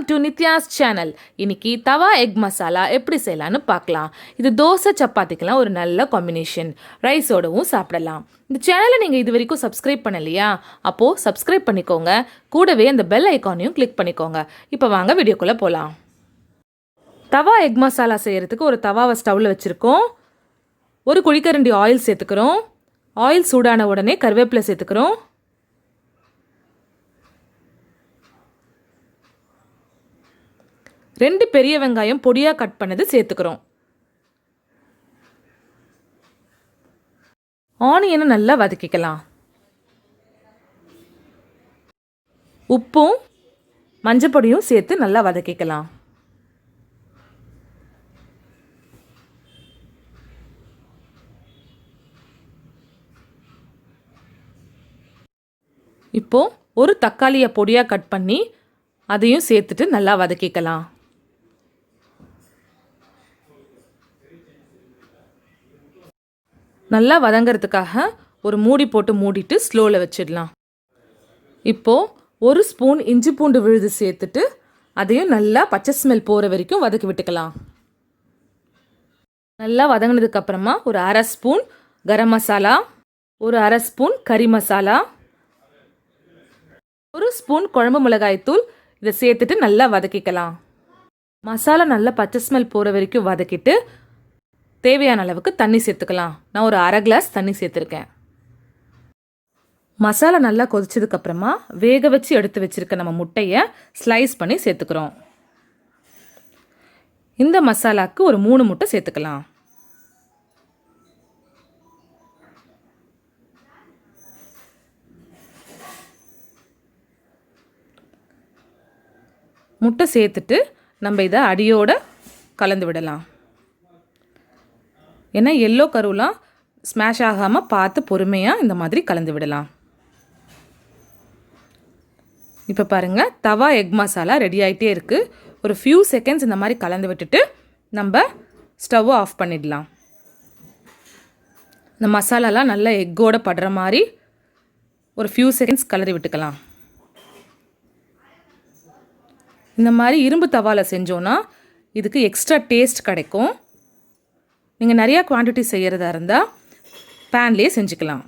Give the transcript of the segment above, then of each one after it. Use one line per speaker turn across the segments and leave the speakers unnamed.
to Nithya's channel. இன்னைக்கு தவா egg masala எப்படி செய்யலாம்னு பார்க்கலாம். இது தோசை சப்பாத்திக்கெல்லாம் ஒரு நல்ல காம்பினேஷன். ரைஸோடவும் சாப்பிடலாம். இந்த சேனலை நீங்கள் இது வரைக்கும் சப்ஸ்கிரைப் பண்ணலையா? அப்போது சப்ஸ்கிரைப் பண்ணிக்கோங்க. கூடவே அந்த பெல் ஐக்கானையும் கிளிக் பண்ணிக்கோங்க. இப்போ வாங்க வீடியோக்குள்ளே போகலாம். தவா எக் மசாலா செய்கிறதுக்கு ஒரு தவாவை ஸ்டவ்வில் வச்சுருக்கோம். ஒரு குழிக்கரண்டி ஆயில் சேர்த்துக்கிறோம். ஆயில் சூடான உடனே கருவேப்பிலை சேர்த்துக்கிறோம். ரெண்டு பெரிய வெங்காயம் பொடியாக கட் பண்ணது சேர்த்துக்கிறோம். ஆனியனை நல்லா வதக்கிக்கலாம். உப்பும் மஞ்சப்பொடியும் சேர்த்து நல்லா வதக்கிக்கலாம். இப்போ ஒரு தக்காளியை பொடியாக கட் பண்ணி அதையும் சேர்த்துட்டு நல்லா வதக்கிக்கலாம். நல்லா வதங்கிறதுக்காக ஒரு மூடி போட்டு மூடிட்டு ஸ்லோவில் வச்சிடலாம். இப்போது ஒரு ஸ்பூன் இஞ்சி பூண்டு விழுது சேர்த்துட்டு அதையும் நல்லா பச்சை ஸ்மெல் போகிற வரைக்கும் வதக்கி விட்டுக்கலாம். நல்லா வதங்கினதுக்கப்புறமா ஒரு அரை ஸ்பூன் கரம் மசாலா, ஒரு அரை ஸ்பூன் கறி மசாலா, ஒரு ஸ்பூன் குழம்பு மிளகாய்த்தூள் இதை சேர்த்துட்டு நல்லா வதக்கிக்கலாம். மசாலா நல்லா பச்சை ஸ்மெல் போகிற வரைக்கும் வதக்கிட்டு தேவையான அளவுக்கு தண்ணி சேர்த்துக்கலாம். நான் ஒரு அரை கிளாஸ் தண்ணி சேர்த்துருக்கேன். மசாலா நல்லா கொதிச்சதுக்கப்புறமா வேக வச்சு எடுத்து வச்சுருக்க நம்ம முட்டையை ஸ்லைஸ் பண்ணி சேர்த்துக்கிறோம். இந்த மசாலாவுக்கு ஒரு 3 முட்டை சேர்த்துக்கலாம். முட்டை சேர்த்துட்டு நம்ம இதை அடியோட கலந்து விடலாம். ஏன்னா எல்லோ கருவெலாம் ஸ்மாஷ் ஆகாமல் பார்த்து பொறுமையாக இந்த மாதிரி கலந்து விடலாம். இப்போ பாருங்கள், தவா எக் மசாலா ரெடி ஆகிட்டே இருக்குது. ஒரு ஃபியூ செகண்ட்ஸ் இந்த மாதிரி கலந்து விட்டுட்டு நம்ம ஸ்டவ்வை ஆஃப் பண்ணிடலாம். இந்த மசாலாலாம் நல்லா எக்கோடு படுற மாதிரி ஒரு ஃபியூ செகண்ட்ஸ் கலரி விட்டுக்கலாம். இந்த மாதிரி இரும்பு தவாவில் செஞ்சோன்னா இதுக்கு எக்ஸ்ட்ரா டேஸ்ட் கிடைக்கும். நீங்கள் நிறையா குவான்டிட்டி செய்கிறதா இருந்தால் பேன்லேயே செஞ்சுக்கலாம்.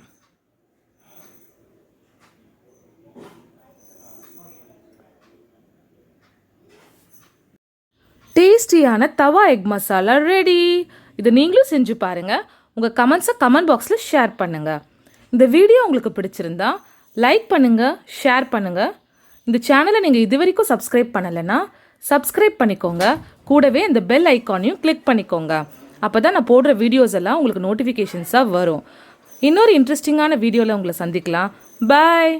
டேஸ்டியான தவா எக் மசாலா ரெடி. இதை நீங்களும் செஞ்சு பாருங்கள். உங்கள் கமெண்ட்ஸை கமெண்ட் பாக்ஸில் ஷேர் பண்ணுங்கள். இந்த வீடியோ உங்களுக்கு பிடிச்சிருந்தா லைக் பண்ணுங்கள், ஷேர் பண்ணுங்கள். இந்த சேனலை நீங்கள் இது வரைக்கும் சப்ஸ்கிரைப் பண்ணலைன்னா சப்ஸ்கிரைப் பண்ணிக்கோங்க. கூடவே இந்த பெல் ஐக்கானையும் கிளிக் பண்ணிக்கோங்க. அப்போ தான் நான் போடுற வீடியோஸ் எல்லாம் உங்களுக்கு நோட்டிஃபிகேஷன்ஸாக வரும். இன்னொரு இன்ட்ரெஸ்டிங்கான வீடியோவில் உங்களை சந்திக்கலாம். பாய்.